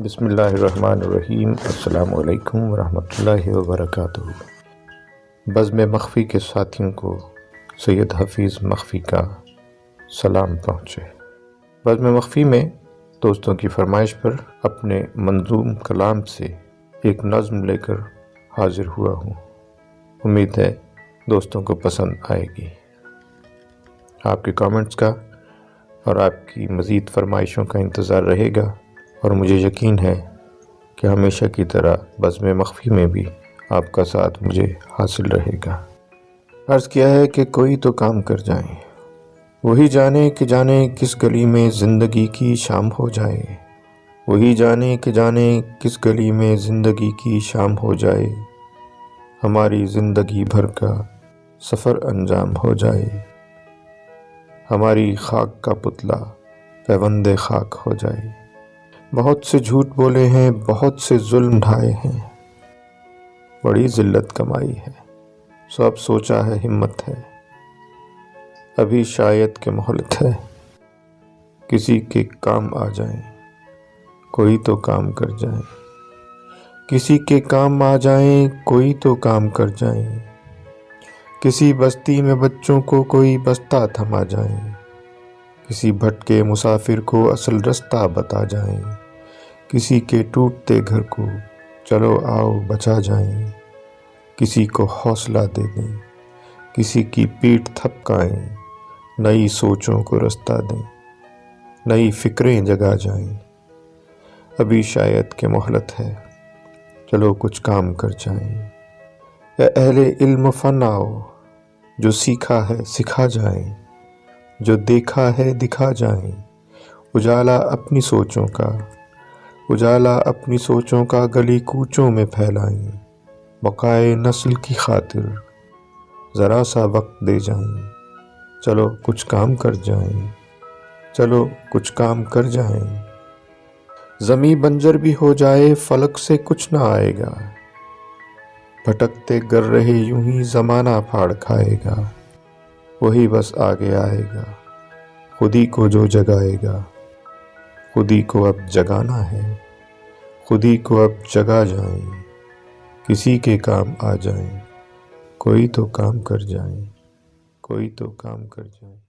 بسم اللہ الرحمن الرحیم۔ السلام علیکم ورحمۃ اللہ وبرکاتہ۔ بزم مخفی کے ساتھیوں کو سید حفیظ مخفی کا سلام پہنچے۔ بزم مخفی میں دوستوں کی فرمائش پر اپنے منظوم کلام سے ایک نظم لے کر حاضر ہوا ہوں۔ امید ہے دوستوں کو پسند آئے گی۔ آپ کے کامنٹس کا اور آپ کی مزید فرمائشوں کا انتظار رہے گا، اور مجھے یقین ہے کہ ہمیشہ کی طرح بزم مخفی میں بھی آپ کا ساتھ مجھے حاصل رہے گا۔ عرض کیا ہے کہ کوئی تو کام کر جائیں، وہی جانے کہ جانے کس گلی میں زندگی کی شام ہو جائے، وہی جانے کہ جانے کس گلی میں زندگی کی شام ہو جائے، ہماری زندگی بھر کا سفر انجام ہو جائے، ہماری خاک کا پتلا پیوند خاک ہو جائے۔ بہت سے جھوٹ بولے ہیں، بہت سے ظلم ڈھائے ہیں، بڑی ذلت کمائی ہے، سو اب سوچا ہے ہمت ہے، ابھی شاید کہ مہلت ہے، کسی کے کام آ جائیں، کوئی تو کام کر جائیں، کسی کے کام آ جائیں، کوئی تو کام کر جائیں، کسی بستی میں بچوں کو کوئی بستہ تھما جائیں، کسی بھٹکے مسافر کو اصل رستہ بتا جائیں، کسی کے ٹوٹتے گھر کو چلو آؤ بچا جائیں، کسی کو حوصلہ دے دیں، کسی کی پیٹھ تھپکائیں، نئی سوچوں کو رستہ دیں، نئی فکریں جگا جائیں، ابھی شاید کہ مہلت ہے، چلو کچھ کام کر جائیں۔ اے اہل علم فن آؤ، جو سیکھا ہے سکھا جائیں، جو دیکھا ہے دکھا جائیں، اجالا اپنی سوچوں کا، اجالا اپنی سوچوں کا گلی کوچوں میں پھیلائیں، بقائے نسل کی خاطر ذرا سا وقت دے جائیں، چلو کچھ کام کر جائیں، چلو کچھ کام کر جائیں، زمیں بنجر بھی ہو جائے فلک سے کچھ نہ آئے گا، بھٹکتے گر رہے یوں ہی زمانہ پھاڑ کھائے گا، وہی بس آگے آئے گا، خودی کو جو جگائے گا، خودی کو اب جگانا ہے، خودی کو اب جگا جائیں، کسی کے کام آ جائیں، کوئی تو کام کر جائیں، کوئی تو کام کر جائیں۔